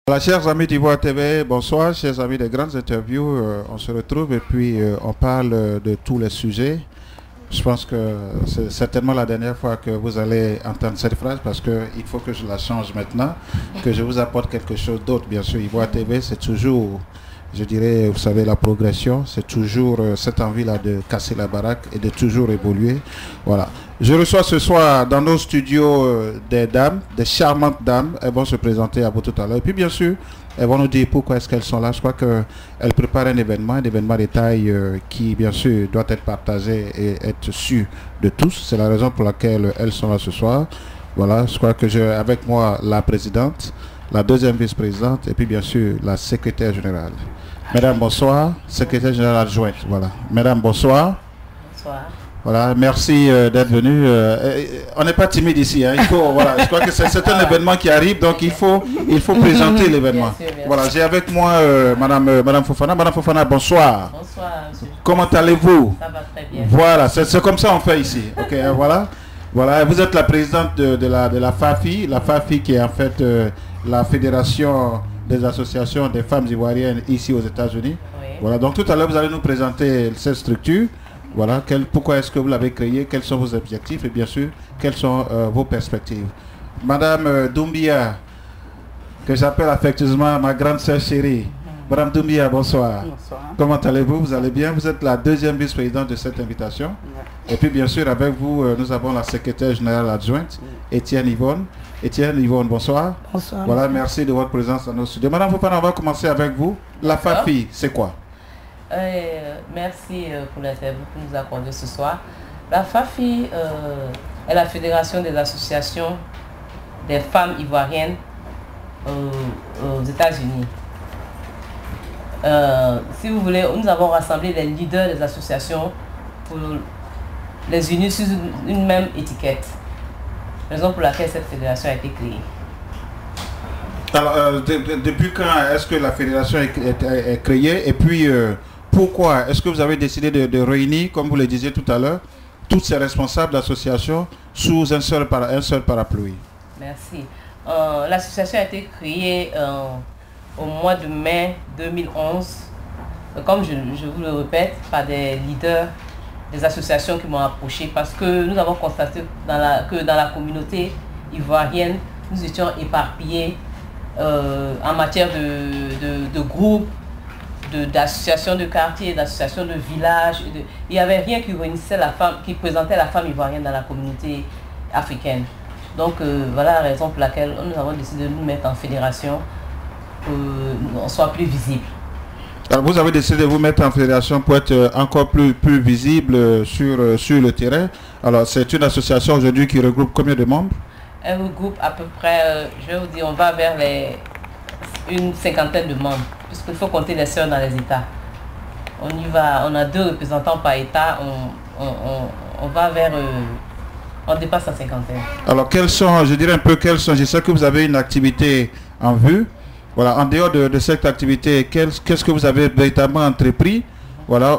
Voilà, chers amis d'Ivoire TV, bonsoir, chers amis des grandes interviews, on se retrouve et puis on parle de tous les sujets. Je pense que c'est certainement la dernière fois que vous allez entendre cette phrase parce qu'il faut que je la change maintenant, que je vous apporte quelque chose d'autre. Bien sûr, Ivoire TV, c'est toujours, je dirais, vous savez, la progression, c'est toujours cette envie-là de casser la baraque et de toujours évoluer. Voilà. Je reçois ce soir dans nos studios des dames, des charmantes dames. Elles vont se présenter à vous tout à l'heure. Et puis bien sûr, elles vont nous dire pourquoi est-ce qu'elles sont là. Je crois qu'elles préparent un événement de taille qui bien sûr doit être partagé et être su de tous. C'est la raison pour laquelle elles sont là ce soir. Voilà, je crois que j'ai avec moi la présidente, la deuxième vice-présidente et puis bien sûr la secrétaire générale. Mesdames, bonsoir. Secrétaire générale adjointe. Voilà. Mesdames, bonsoir. Bonsoir. Voilà, merci d'être venu. On n'est pas timide ici. Hein. Il faut, voilà, je crois que c'est un événement qui arrive, donc il faut présenter l'événement. Voilà, j'ai avec moi Madame Fofana. Madame Fofana, bonsoir. Bonsoir, monsieur. Comment allez-vous? Ça va très bien. Voilà, c'est comme ça on fait ici. Ok, voilà. Voilà, vous êtes la présidente de la FAFI. La FAFI qui est en fait la Fédération des associations des femmes ivoiriennes ici aux États-Unis. Oui. Voilà, donc tout à l'heure vous allez nous présenter cette structure. Voilà, pourquoi est-ce que vous l'avez créé, quels sont vos objectifs et bien sûr, quelles sont vos perspectives. Madame Doumbia, que j'appelle affectueusement ma grande sœur chérie. Madame Doumbia, bonsoir. Bonsoir. Comment allez-vous? Vous allez bien? Vous êtes la deuxième vice-présidente de cette invitation. Ouais. Et puis bien sûr, avec vous, nous avons la secrétaire générale adjointe, Étienne Yvonne. Étienne Yvonne, bonsoir. Bonsoir. Voilà, merci de votre présence dans nos studios. Madame Fofana, on va commencer avec vous. La FAFI, c'est quoi? Merci pour l'interview que nous accordez ce soir. La FAFI est la Fédération des associations des femmes ivoiriennes aux États-Unis. Si vous voulez, nous avons rassemblé les leaders des associations pour les unir sous une même étiquette. Raison pour laquelle cette fédération a été créée. Alors, depuis quand est-ce que la fédération est créée et puis pourquoi est-ce que vous avez décidé de réunir, comme vous le disiez tout à l'heure, toutes ces responsables d'associations sous un seul parapluie? Merci. L'association a été créée au mois de mai 2011, comme je vous le répète, par des leaders des associations qui m'ont approché parce que nous avons constaté que dans la communauté ivoirienne, nous étions éparpillés en matière de groupes, d'associations de quartier, d'associations de village. Il n'y avait rien qui réunissait la femme, qui présentait la femme ivoirienne dans la communauté africaine. Donc voilà la raison pour laquelle nous avons décidé de nous mettre en fédération pour qu'on soit plus visible. Alors vous avez décidé de vous mettre en fédération pour être encore plus visible sur le terrain. Alors c'est une association aujourd'hui qui regroupe combien de membres? Elle regroupe à peu près, je vais vous dire, on va vers une cinquantaine de membres. Puisqu'il faut compter les sœurs dans les États. On y va, on a 2 représentants par État, on va vers, on dépasse la cinquantaine. Alors quels sont, je dirais un peu quels sont, je sais que vous avez une activité en vue. Voilà, en dehors de cette activité, qu'est-ce que vous avez véritablement entrepris, voilà,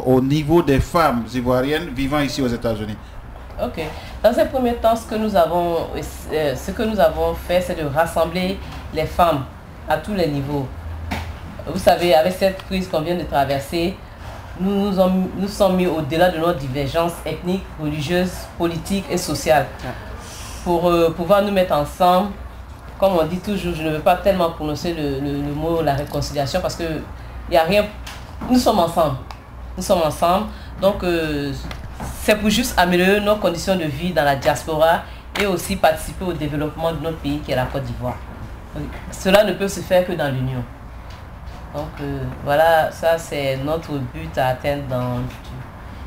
au niveau des femmes ivoiriennes vivant ici aux États-Unis? Ok. Dans ces premiers temps, ce que nous avons fait, c'est de rassembler les femmes à tous les niveaux. Vous savez, avec cette crise qu'on vient de traverser, nous sommes mis au-delà de nos divergences ethniques, religieuses, politiques et sociales. Pour pouvoir nous mettre ensemble, comme on dit toujours, je ne veux pas tellement prononcer le mot la réconciliation parce que il n'y a rien. Nous sommes ensemble. Nous sommes ensemble. Donc c'est pour juste améliorer nos conditions de vie dans la diaspora et aussi participer au développement de notre pays qui est la Côte d'Ivoire. Cela ne peut se faire que dans l'union. Donc voilà, ça c'est notre but à atteindre dans le futur.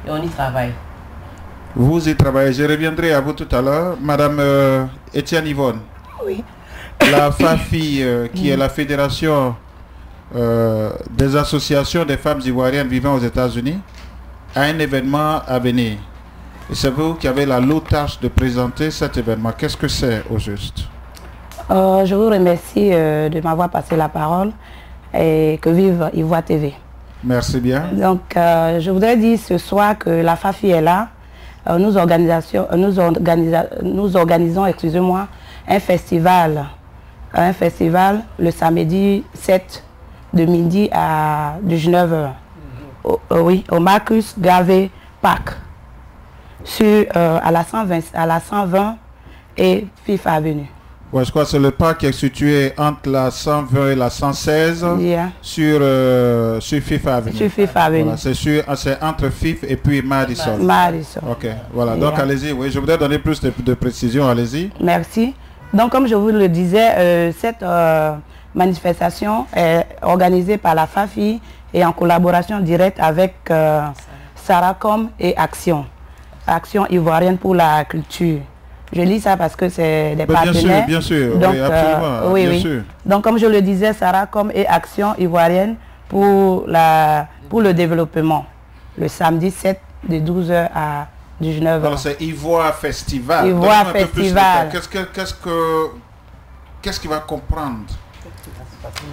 Et on y travaille. Vous y travaillez. Je reviendrai à vous tout à l'heure. Madame Étienne Yvonne. Oui. La FAFI, qui est la Fédération des associations des femmes ivoiriennes vivant aux États-Unis, a un événement à venir. Et c'est vous qui avez la lourde tâche de présenter cet événement. Qu'est-ce que c'est au juste? Je vous remercie de m'avoir passé la parole et que vive Ivoire TV. Merci bien. Donc, je voudrais dire ce soir que la FAFI est là. Nous organisons, excusez-moi, un festival un festival le samedi 7 de midi à 19h. Oui, au Marcus Garvey Park, à la 120 et Fifth Avenue. Ouais, je crois que c'est le parc qui est situé entre la 120 et la 116 sur Fifth Avenue. Sur Fifth Avenue. Voilà, c'est entre Fifth et puis Madison. Madison. Ok, voilà. Donc allez-y, oui, je voudrais donner plus de précision, allez-y. Merci. Donc comme je vous le disais, cette manifestation est organisée par la FAFI et en collaboration directe avec Saracom et Action ivoirienne pour la culture. Je lis ça parce que c'est des partenaires. Bien sûr, donc, oui, absolument. Oui, bien oui. sûr. Donc, comme je le disais, Saracom et Action ivoirienne pour le développement. Le samedi 7 de 12h à 19h. Alors, c'est Ivoire Festival. Ivoire Festival. Qu'est-ce qu'il va comprendre?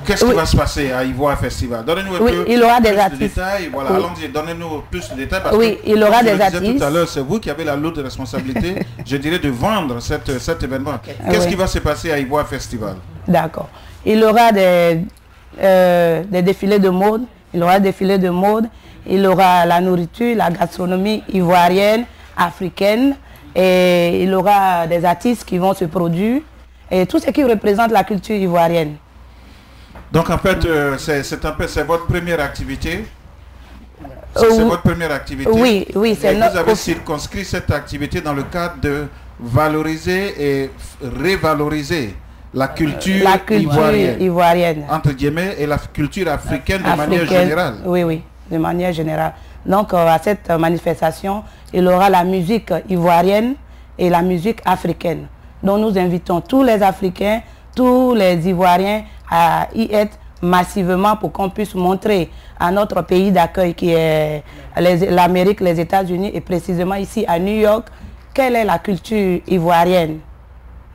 Qu'est-ce qui va se passer à Ivoire Festival? Donnez-nous un peu il aura des plus artistes. de détails. Voilà, allons-y, donnez-nous plus de détails. Parce oui, que, il aura comme des je artistes. disais tout à l'heure, c'est vous qui avez la lourde responsabilité, je dirais, de vendre cet événement. Qu'est-ce qui va se passer à Ivoire Festival? D'accord. Il aura des défilés de mode. Il aura des défilés de mode. Il aura la nourriture, la gastronomie ivoirienne, africaine. Et il aura des artistes qui vont se produire. Et tout ce qui représente la culture ivoirienne. Donc en fait, c'est votre première activité? C'est votre première activité? Oui, oui. Et vous avez circonscrit cette activité dans le cadre de valoriser et révaloriser la culture ivoirienne. Entre guillemets, et la culture africaine de manière générale. Oui, oui, de manière générale. Donc à cette manifestation, il aura la musique ivoirienne et la musique africaine. Donc nous invitons tous les Africains, tous les Ivoiriens à y être massivement pour qu'on puisse montrer à notre pays d'accueil qui est l'Amérique, les États-Unis et précisément ici à New York, quelle est la culture ivoirienne.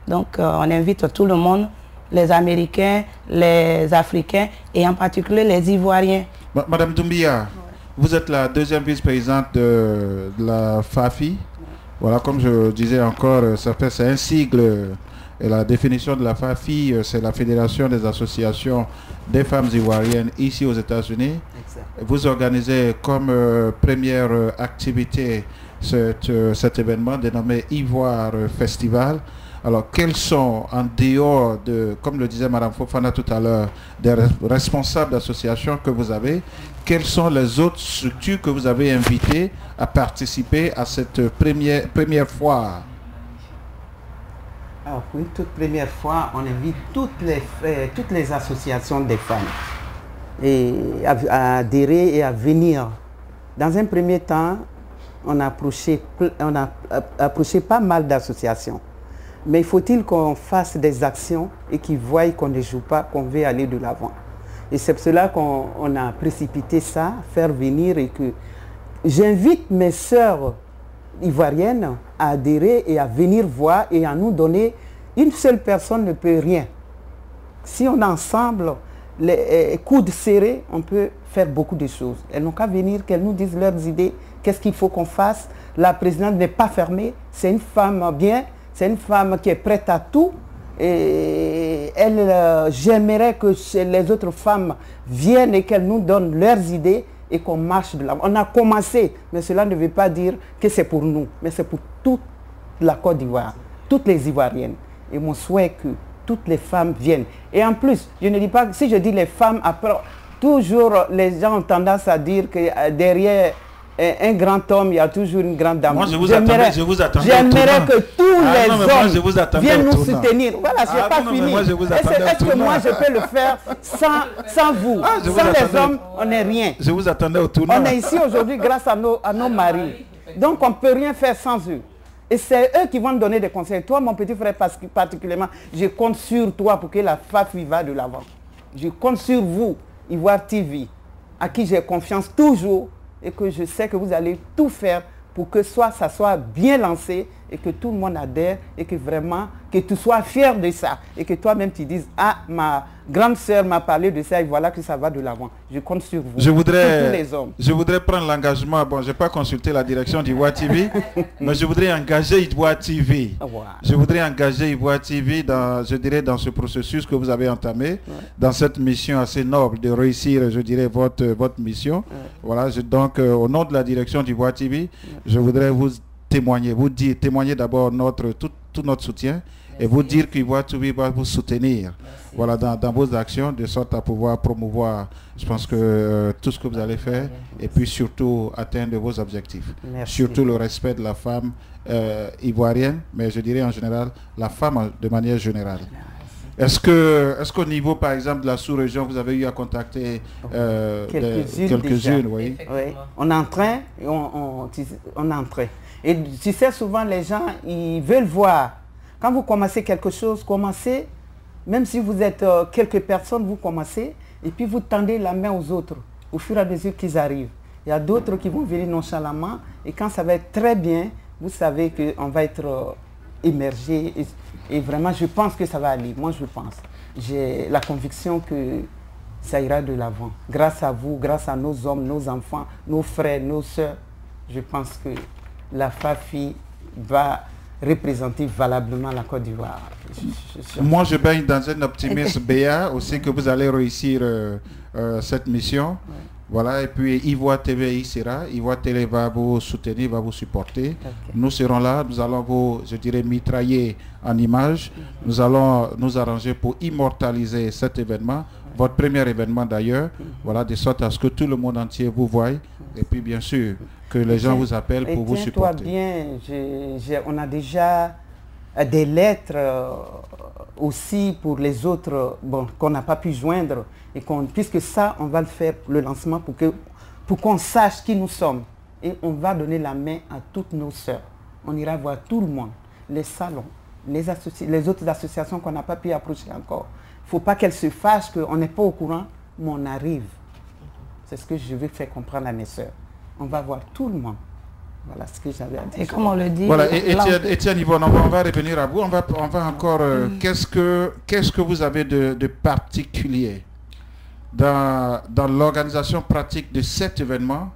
Donc on invite tout le monde, les Américains, les Africains et en particulier les Ivoiriens. Madame Doumbia, vous êtes la deuxième vice-présidente de la FAFI. Voilà, comme je disais encore, c'est un sigle. Et la définition de la FAFI, c'est la Fédération des associations des femmes ivoiriennes ici aux États-Unis. Vous organisez comme première activité cet événement dénommé Ivoire Festival. Alors, quels sont, en dehors de, comme le disait Mme Fofana tout à l'heure, des responsables d'associations que vous avez, quelles sont les autres structures que vous avez invitées à participer à cette première foire? Alors, pour une toute première fois, on invite toutes les associations des femmes à adhérer et à venir. Dans un premier temps, on a approché pas mal d'associations. Mais faut-il qu'on fasse des actions et qu'ils voient qu'on ne joue pas, qu'on veut aller de l'avant. Et c'est pour cela qu'on a précipité ça, faire venir et que j'invite mes sœurs ivoiriennes à adhérer et à venir voir et à nous donner. Une seule personne ne peut rien. Si on est ensemble, les coudes serrés, on peut faire beaucoup de choses. Elles n'ont qu'à venir, qu'elles nous disent leurs idées, qu'est-ce qu'il faut qu'on fasse. La présidente n'est pas fermée, c'est une femme bien, c'est une femme qui est prête à tout. Et j'aimerais que les autres femmes viennent et qu'elles nous donnent leurs idées et qu'on marche de l'avant. On a commencé, mais cela ne veut pas dire que c'est pour nous, mais c'est pour toute la Côte d'Ivoire, toutes les Ivoiriennes. Et mon souhait que toutes les femmes viennent. Et en plus, je ne dis pas que si je dis les femmes, après, toujours les gens ont tendance à dire que derrière un grand homme, il y a toujours une grande dame. Moi, je vous attendais. J'aimerais que tous les hommes viennent nous soutenir. Voilà, je n'ai pas fini. Est-ce que moi, je peux le faire sans vous? Sans les hommes, on n'est rien. Je vous attendais au tournant. On est ici aujourd'hui grâce à nos maris. Donc, on ne peut rien faire sans eux. Et c'est eux qui vont nous donner des conseils. Toi, mon petit frère, particulièrement, je compte sur toi pour que la FAFI va de l'avant. Je compte sur vous, Ivoire TV, à qui j'ai confiance toujours et que je sais que vous allez tout faire pour que ça soit bien lancé et que tout le monde adhère et que vraiment, que tu sois fier de ça et que toi-même tu dises, ah, ma grande sœur m'a parlé de ça et voilà que ça va de l'avant. Je compte sur vous, je voudrais, sur tous les hommes. Je voudrais prendre l'engagement, bon, je n'ai pas consulté la direction d'Ivoire TV, mais je voudrais engager Ivoire TV. Wow. Je voudrais engager Ivoire TV dans, je dirais, dans ce processus que vous avez entamé, dans cette mission assez noble de réussir, je dirais, votre mission. Voilà, donc, au nom de la direction d'Ivoire TV, je voudrais vous témoigner, témoigner d'abord tout notre soutien et vous dire qu'Ivoire TV va vous soutenir. Voilà, dans vos actions, de sorte à pouvoir promouvoir, je pense que tout ce que vous allez faire, et puis surtout atteindre vos objectifs. Merci. Surtout le respect de la femme ivoirienne, mais je dirais en général, la femme de manière générale. Est-ce qu'au niveau, par exemple, de la sous-région, vous avez eu à contacter quelques-unes, oui. Oui, on est en train, on est en train. Et tu sais, souvent les gens, ils veulent voir. Quand vous commencez quelque chose, commencez, même si vous êtes quelques personnes, vous commencez, et puis vous tendez la main aux autres, au fur et à mesure qu'ils arrivent. Il y a d'autres qui vont venir nonchalamment, et quand ça va être très bien, vous savez qu'on va être émergé, et vraiment, je pense que ça va aller. Moi, je pense. J'ai la conviction que ça ira de l'avant. Grâce à vous, grâce à nos hommes, nos enfants, nos frères, nos sœurs, je pense que la FAFI va représenter valablement la Côte d'Ivoire. Moi, je baigne dans un optimisme béat aussi que vous allez réussir cette mission. Ouais. Voilà, et puis Ivoire TV y sera. Ivoire TV va vous soutenir, va vous supporter. Okay. Nous serons là, nous allons vous, je dirais, mitrailler en images. Nous allons nous arranger pour immortaliser cet événement, votre premier événement d'ailleurs, voilà, de sorte à ce que tout le monde entier vous voie. Et puis bien sûr, que les gens vous appellent pour vous supporter. Bien, on a déjà des lettres aussi pour les autres qu'on n'a pas pu joindre. Et puisque ça, on va le faire pour le lancement pour qu'on sache qui nous sommes. Et on va donner la main à toutes nos sœurs. On ira voir tout le monde, les salons, les autres associations qu'on n'a pas pu approcher encore. Il ne faut pas qu'elles se fâchent qu'on n'est pas au courant, mais on arrive. C'est ce que je veux faire comprendre à mes sœurs. On va voir tout le monde. Voilà ce que j'avais à dire. Et comme on le dit... Voilà, Étienne Yvonne, on va revenir à vous. On va encore... Qu'est-ce que vous avez de particulier dans l'organisation pratique de cet événement,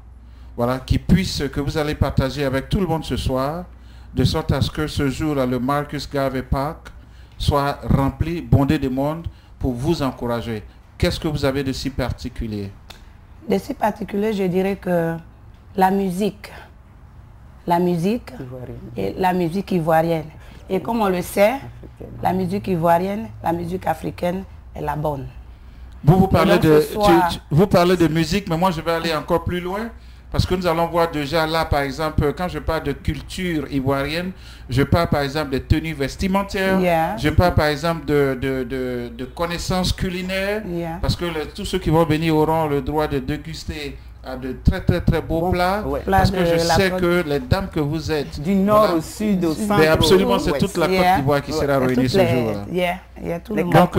voilà, que vous allez partager avec tout le monde ce soir, de sorte à ce que ce jour-là, le Marcus Garvey Park, soit rempli, bondé de monde, pour vous encourager. Qu'est-ce que vous avez de si particulier? De si particulier, je dirais que la musique et la musique ivoirienne. Et comme on le sait, la musique ivoirienne, la musique africaine est la bonne. Vous parlez de musique, mais moi je vais aller encore plus loin, parce que nous allons voir déjà là, par exemple, quand je parle de culture ivoirienne, je parle par exemple de tenues vestimentaires, je parle par exemple de connaissances culinaires, parce que tous ceux qui vont venir auront le droit de déguster à de très beaux plats, parce que je sais que les dames que vous êtes du nord au sud, au centre, mais absolument c'est toute la Côte d'Ivoire qui sera réunie ce jour-là. Donc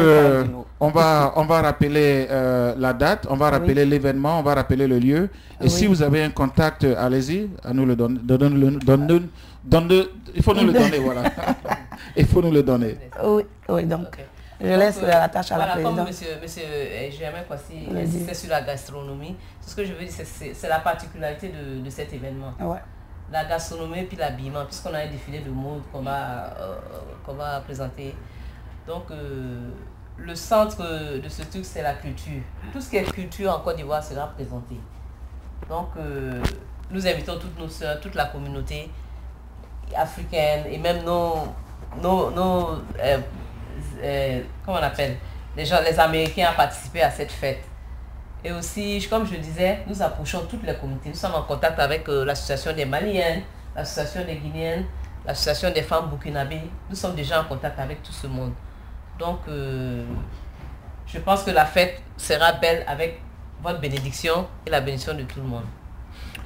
on va rappeler la date, on va rappeler l'événement, on va rappeler le lieu, et si vous avez un contact, allez-y, à nous le donner, il faut nous le donner, voilà. Il faut nous le donner. Oui, donc je laisse la tâche à la présidente. Comme monsieur Germain Kwasi insistait sur la gastronomie, ce que je veux dire, c'est la particularité de cet événement. Ouais. La gastronomie et puis l'habillement, puisqu'on a un défilé de mode qu'on va présenter. Donc, le centre de ce truc, c'est la culture. Tout ce qui est culture en Côte d'Ivoire sera présenté. Donc, nous invitons toutes nos sœurs, toute la communauté africaine et même comment on appelle, les Américains à participer à cette fête. Et aussi, comme je disais, nous approchons toutes les communautés. Nous sommes en contact avec l'association des Maliennes, l'association des Guinéennes, l'association des femmes burkinabées. Nous sommes déjà en contact avec tout ce monde. Donc, je pense que la fête sera belle avec votre bénédiction et la bénédiction de tout le monde.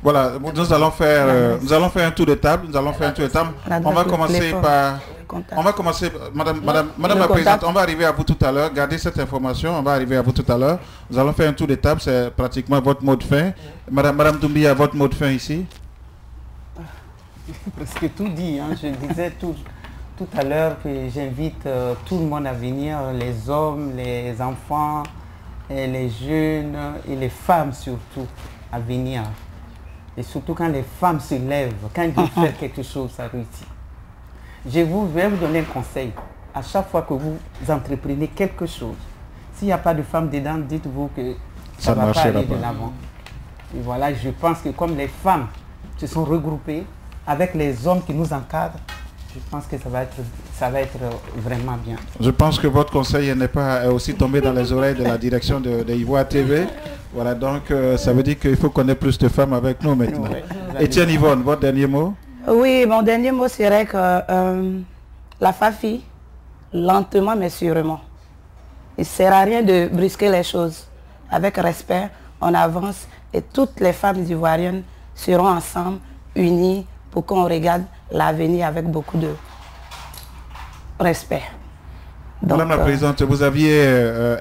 Voilà, nous allons faire un tour de table. On va commencer par... Madame la Présidente, on va arriver à vous tout à l'heure. Gardez cette information, on va arriver à vous tout à l'heure. Nous allons faire un tour de table, c'est pratiquement votre mot de fin. Madame Doumbia, votre mot de fin ici. presque tout dit. Hein. Je disais tout à l'heure que j'invite tout le monde à venir, les hommes, les enfants, et les jeunes et les femmes surtout, à venir. Et surtout quand les femmes se lèvent, quand ils veulent faire quelque chose, ça réussit. Je vais vous donner un conseil. À chaque fois que vous entreprenez quelque chose, s'il n'y a pas de femmes dedans, dites-vous que ça ne va pas aller de l'avant. Et voilà, je pense que comme les femmes se sont regroupées avec les hommes qui nous encadrent, je pense que ça va être vraiment bien. Je pense que votre conseil n'est pas aussi tombé dans les oreilles de la direction de Ivoire TV. Voilà, donc ça veut dire qu'il faut qu'on ait plus de femmes avec nous maintenant. Etienne Yvonne, votre dernier mot? Oui, mon dernier mot serait que la FAFI, lentement mais sûrement, il ne sert à rien de brusquer les choses. Avec respect, on avance et toutes les femmes ivoiriennes seront ensemble, unies, pour qu'on regarde l'avenir avec beaucoup de respect. Donc, Madame la Présidente, vous aviez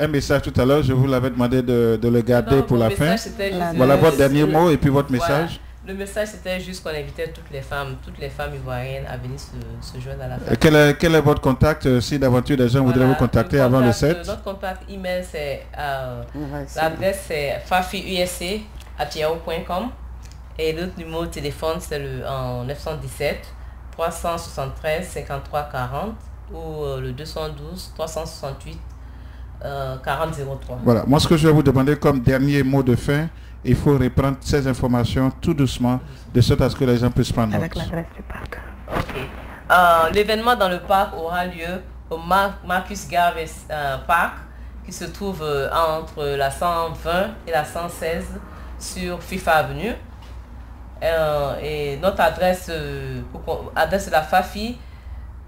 un message tout à l'heure, je vous l'avais demandé de le garder pour la fin. Voilà votre dernier mot et puis votre message. Le message, c'était juste qu'on invitait toutes les femmes ivoiriennes à venir se joindre à la fête. Quel est votre contact si d'aventure des gens voudraient vous contacter avant le 7? Notre contact email, c'est l'adresse c'est fafiusc@yahoo.com et l'autre numéro de téléphone, c'est le 917 373 53 40 ou le 212 368 40 03. Voilà, moi ce que je vais vous demander comme dernier mot de fin, il faut reprendre ces informations tout doucement, de sorte à ce que les gens puissent prendre note. Avec l'adresse du parc. Ok. L'événement dans le parc aura lieu au Marcus Garvey Park, qui se trouve entre la 120 et la 116 sur Fifth Avenue. Et notre adresse, adresse de la FAFI,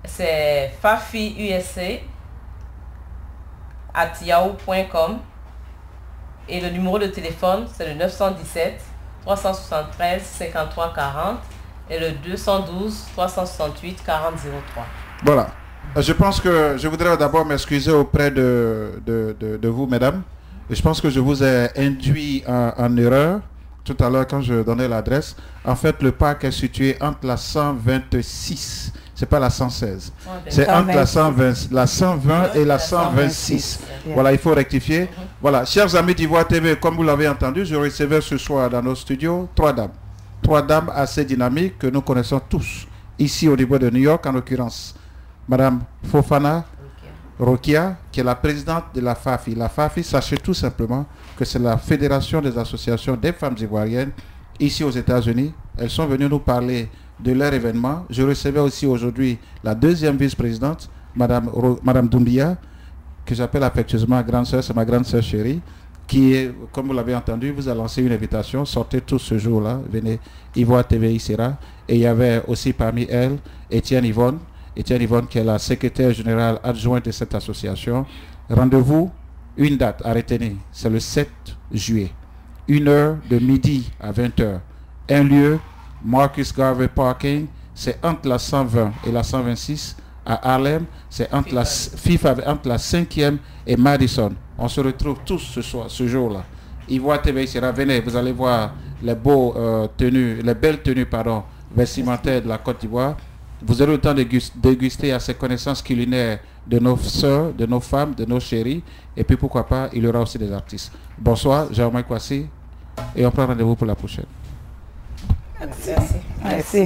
c'est fafiusc@yahoo.com. Et le numéro de téléphone, c'est le 917 373 53 40 et le 212 368 40 03. Voilà. Je pense que je voudrais d'abord m'excuser auprès de vous, mesdames. Et je pense que je vous ai induit en erreur tout à l'heure quand je donnais l'adresse. En fait, le parc est situé entre la 126, c'est pas la 116. C'est entre la 120 et la 126. Voilà, il faut rectifier. Voilà, chers amis d'Ivoire TV, comme vous l'avez entendu, je recevais ce soir dans nos studios trois dames assez dynamiques que nous connaissons tous, ici au niveau de New York en l'occurrence. Madame Fofana Rokia, qui est la présidente de la FAFI. La FAFI, sachez tout simplement que c'est la Fédération des associations des femmes ivoiriennes ici aux États-Unis. Elles sont venues nous parler de leur événement. Je recevais aussi aujourd'hui la deuxième vice-présidente, Madame Doumbia, que j'appelle affectueusement grande sœur, c'est ma grande sœur chérie, qui est, comme vous l'avez entendu, vous a lancé une invitation, sortez tous ce jour-là, venez, Ivoire TV y sera. Et il y avait aussi parmi elles Etienne Yvonne qui est la secrétaire générale adjointe de cette association. Rendez-vous, une date à retenir, c'est le 7 juillet, 1h de midi à 20h. Un lieu, Marcus Garvey Parking, c'est entre la 120 et la 126 à Harlem, c'est entre la 5e et Madison. On se retrouve tous ce soir, ce jour-là. Ivoire TV sera, venez, vous allez voir les belles tenues vestimentaires de la Côte d'Ivoire. Vous aurez le temps de déguster à ces connaissances culinaires de nos sœurs, de nos femmes, de nos chéris. Et puis pourquoi pas, il y aura aussi des artistes. Bonsoir, Jérôme Kwasi. Et on prend rendez-vous pour la prochaine. Merci. Merci.